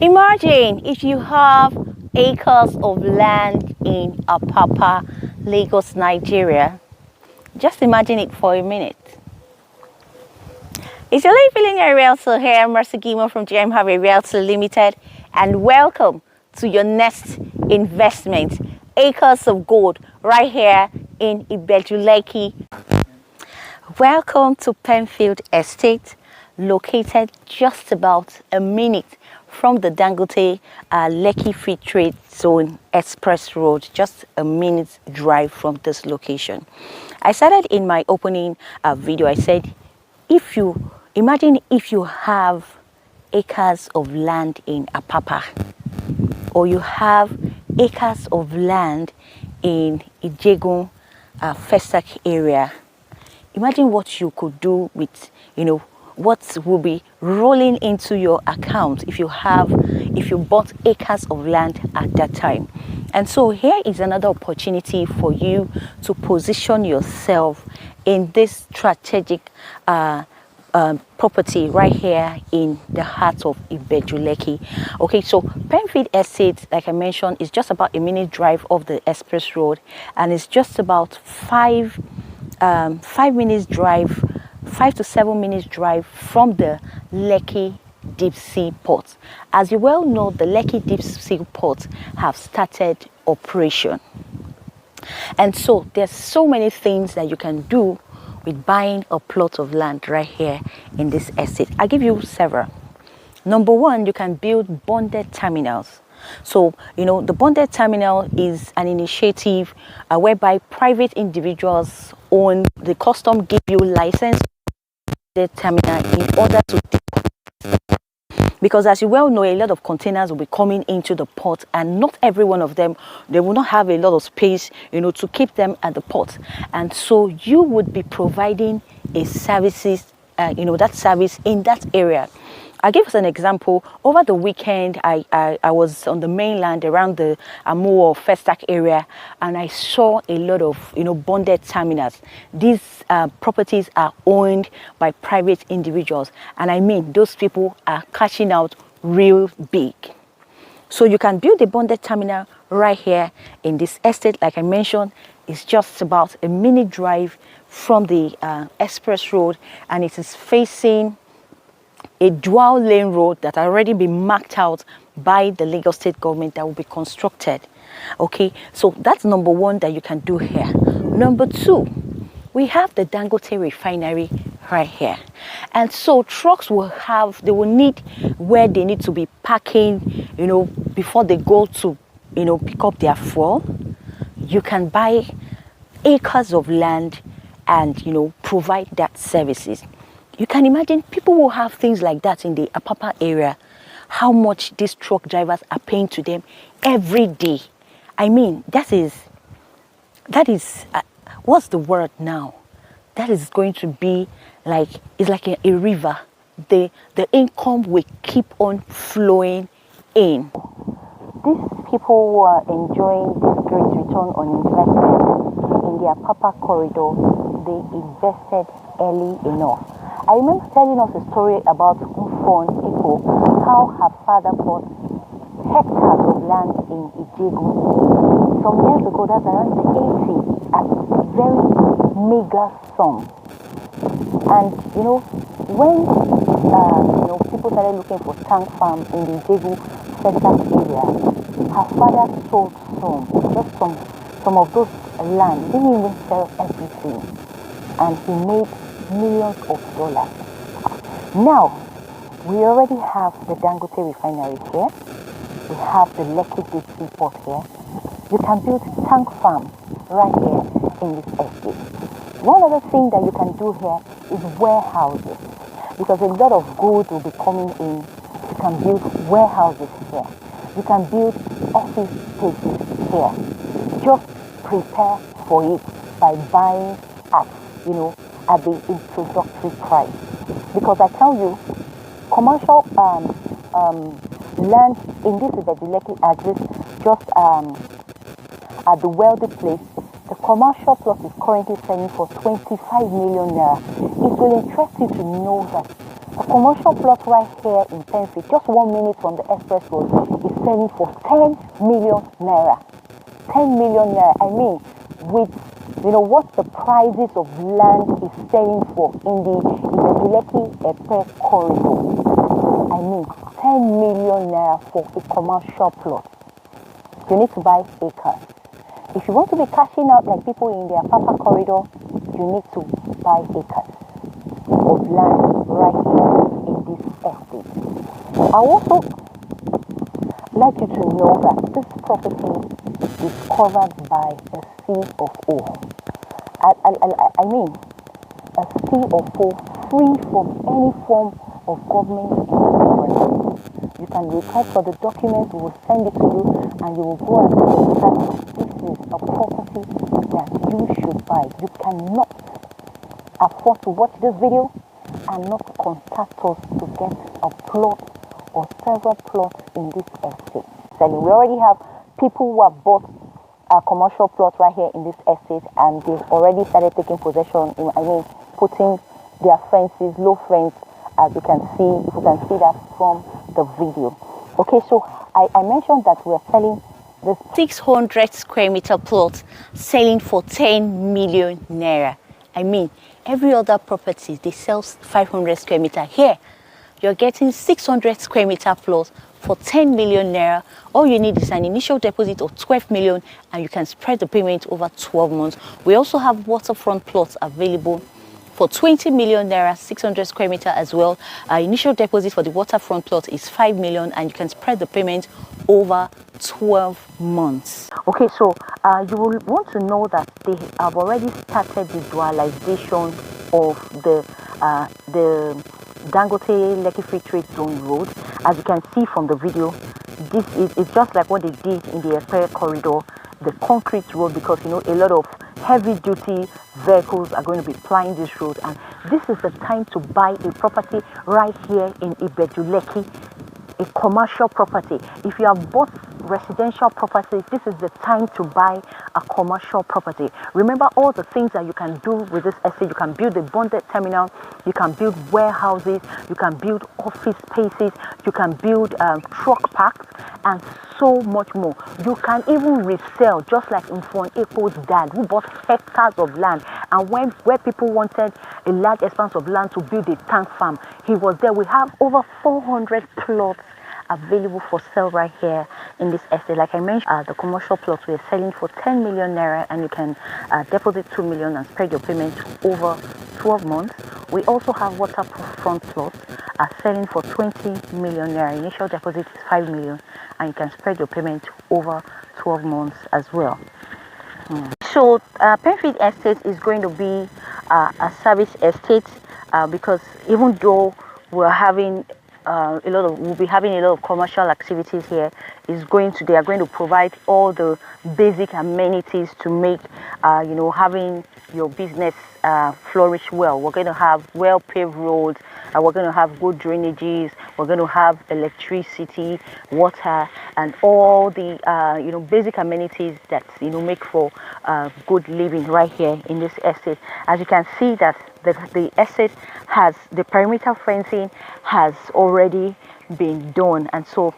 Imagine if you have acres of land in Apapa, Lagos, Nigeria. Just imagine it for a minute. It's your late billionaire realtor here, Mercy Gimo from GM Harvey Realtor Limited, and welcome to your next investment, acres of gold, right here in Ibeju-Lekki. Welcome to Penfield Estate, located just about a minute from the Dangote Lekki Free Trade Zone Express Road, just a minute's drive from this location. I started in my opening video, I said, imagine if you have acres of land in Apapa, or you have acres of land in Ijegun, Festac area. Imagine what you could do with, what will be rolling into your account if you bought acres of land at that time. And so here is another opportunity for you to position yourself in this strategic property right here in the heart of Ibeju-Lekki. Okay, so Penfield Estate, like I mentioned, is just about a minute drive off the express road, and it's just about 5 to 7 minutes drive from the Lekki Deep Sea Port. As you well know, the Lekki Deep Sea Port have started operation. And so there's so many things that you can do with buying a plot of land right here in this estate. I'll give you several. Number one, you can build bonded terminals. So, the bonded terminal is an initiative whereby private individuals own the custom give you license the terminal in order to, because as you well know, a lot of containers will be coming into the port, and not every one of them, they will not have a lot of space, to keep them at the port. And so you would be providing a services, that service in that area. I'll give us an example. Over the weekend, I was on the mainland around the Amur Festac area, and I saw a lot of bonded terminals. These properties are owned by private individuals, and I mean those people are cashing out real big. So you can build a bonded terminal right here in this estate. Like I mentioned, it's just about a minute drive from the express road, and it is facing a dual lane road that already been marked out by the Lagos state government that will be constructed. Okay, so that's number one that you can do here. Number two, we have the Dangote Refinery right here, and so trucks will need where they need to be parking, before they go to pick up their fuel. You can buy acres of land and provide that services. You can imagine people will have things like that in the Apapa area, how much these truck drivers are paying to them every day. I mean, that is what's the word now? That is going to be like, it's like a river. The income will keep on flowing in. These people who are enjoying this great return on investment in the Apapa corridor, they invested early enough. I remember telling us a story about Mfon Iko, how her father bought hectares of land in Ijegun some years ago. That's around the 80s, at very meager sum. And when people started looking for tank farm in the Ijegun Festac area, her father sold some of those land. He didn't even sell everything, and he made millions of dollars. Now, we already have the Dangote Refinery here. We have the Lekki Deep Sea Port here. You can build tank farms right here in this estate. One other thing that you can do here is warehouses, because a lot of goods will be coming in. You can build warehouses here. You can build office spaces here. Just prepare for it by buying at the introductory price, because I tell you, commercial land in this Ibeju-Lekki address, just at the wealthy place, the commercial plot is currently selling for 25 million naira. It will interest you to know that A commercial plot right here in Penfield, just 1 minute from the express road, is selling for 10 million naira. 10 million naira. I mean, with what the prices of land is selling for in the Ibeju-Lekki corridor. I mean, 10 million naira for a commercial plot. You need to buy acres. If you want to be cashing out like people in the Apapa corridor, you need to buy acres of land right here in this estate. I also like you to know that this property is covered by a sea of O. I mean, a sea of O free from any form of government interference. You can request for the documents, we will send it to you, and you will go and understand this is a property that you should buy. You cannot afford to watch this video and not contact us to get a plot or several plots in this estate. Selling. We already have people who have bought a commercial plot right here in this estate, and they've already started taking possession. Putting their fences, low fence, as you can see. If you can see that from the video. Okay, so I mentioned that we're selling this 600 square meter plot, selling for 10 million naira. I mean, every other property they sell 500 square meter. Here, you're getting 600 square meter plot for 10 million naira. All you need is an initial deposit of 12 million, and you can spread the payment over 12 months. We also have waterfront plots available for 20 million naira, 600 square meter as well. Initial deposit for the waterfront plot is 5 million, and you can spread the payment over 12 months. Okay, so you will want to know that they have already started the dualization of the Dangote Lekki Free Trade Zone road. As you can see from the video, this is just like what they did in the Apapa corridor, the concrete road, because a lot of heavy duty vehicles are going to be plying this road, and this is the time to buy a property right here in Ibeju-Lekki, a commercial property. If you have bought residential properties, this is the time to buy a commercial property. Remember all the things that you can do with this estate. You can build a bonded terminal, you can build warehouses, you can build office spaces, you can build truck parks, and so much more. You can even resell, just like in Eko's dad, who bought hectares of land, and where people wanted a large expanse of land to build a tank farm, he was there. We have over 400 plots available for sale right here in this estate. Like I mentioned, the commercial plots we're selling for 10 million naira, and you can deposit 2 million and spread your payment over 12 months. We also have waterfront plots selling for 20 million naira. Initial deposit is 5 million, and you can spread your payment over 12 months as well. So Penfield estate is going to be a service estate, because even though we're having we'll be having a lot of commercial activities here, they are going to provide all the basic amenities to make having your business flourish well. We're going to have well paved roads, we're going to have good drainages, we're going to have electricity, water, and all the basic amenities that make for good living right here in this estate. As you can see that the estate has the perimeter fencing has already been done, and so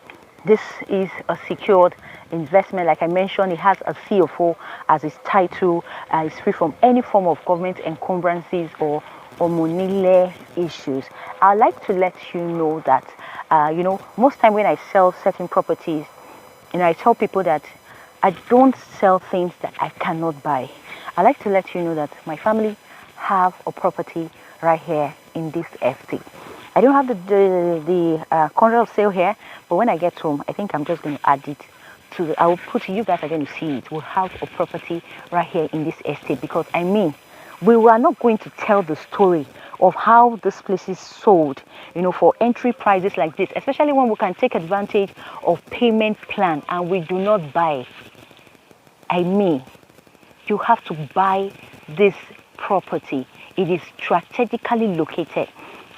this is a secured investment. Like I mentioned, it has a CFO as its title. It's free from any form of government encumbrances or money issues. I'd like to let you know that most time when I sell certain properties, I tell people that I don't sell things that I cannot buy. I like to let you know that my family have a property right here in this estate. I don't have the contract of sale here, but when I get home, I think I'm just going to add it to I will put, you guys are going to see it. We'll have a property right here in this estate, because we are not going to tell the story of how this place is sold, for entry prices like this, especially when we can take advantage of payment plan and we do not buy. You have to buy this property. It is strategically located.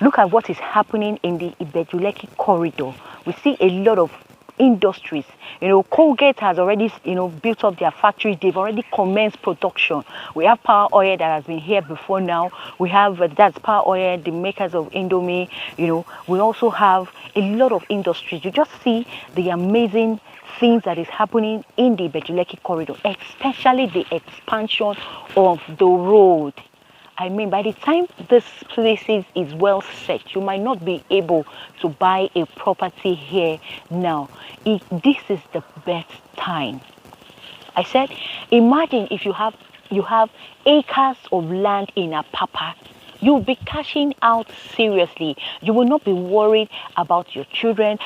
Look at what is happening in the Ibeju-Lekki corridor. We see a lot of industries. You know, Colgate has already, you know, built up their factories. They've already commenced production. We have Power Oil that has been here before now. We have that's Power Oil, the makers of Indomie. You know, we also have a lot of industries. You just see the amazing things that is happening in the Ibeju-Lekki corridor, especially the expansion of the road. I mean, by the time this place is well set, you might not be able to buy a property here now. This is the best time. I said, imagine if you have acres of land in Apapa. You'll be cashing out seriously. You will not be worried about your children's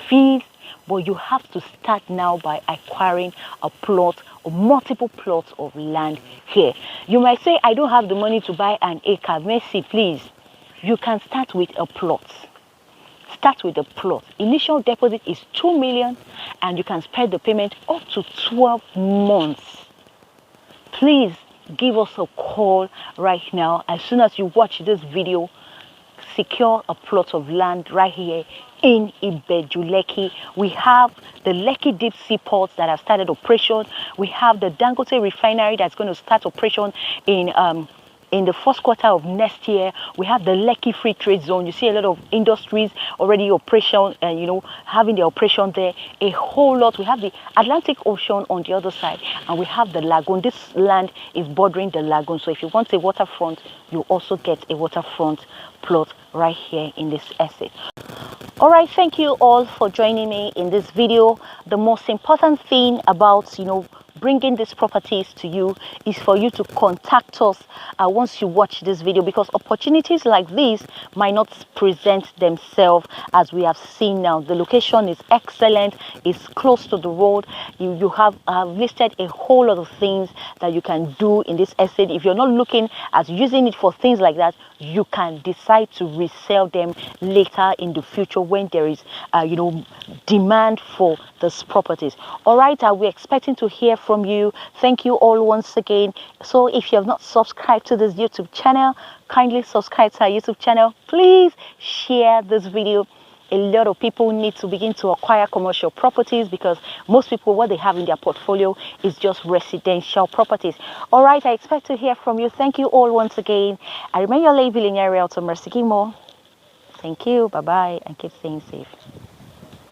fees, but you have to start now by acquiring a plot or multiple plots of land here. You might say, I don't have the money to buy an acre. Mercy, please. You can start with a plot. Start with a plot. Initial deposit is 2 million and you can spread the payment up to 12 months. Please give us a call right now. As soon as you watch this video, secure a plot of land right here in Ibeju-Lekki. We have the Lekki deep sea ports that have started operation. We have the Dangote Refinery that's going to start operation in the first quarter of next year. We have the Lekki Free Trade Zone. You see a lot of industries already operation and, you know, having the operation there. A whole lot. We have the Atlantic Ocean on the other side, and we have the lagoon. This land is bordering the lagoon, so if you want a waterfront, you also get a waterfront plot right here in this estate. All right, thank you all for joining me in this video. The most important thing about, you know, bringing these properties to you is for you to contact us once you watch this video, because opportunities like this might not present themselves as we have seen now. The location is excellent, it's close to the road. You have listed a whole lot of things that you can do in this estate. If you're not looking at using it for things like that, you can decide to resell them later in the future when there is you know, demand for these properties. All right, we're expecting to hear from you. Thank you all once again. So if you have not subscribed to this YouTube channel, kindly subscribe to our YouTube channel. Please share this video. A lot of people need to begin to acquire commercial properties, because most people, what they have in their portfolio is just residential properties. All right, I expect to hear from you. Thank you all once again. I remain your lady Area to Mercy Gimo. Thank you. Bye-bye, and keep staying safe.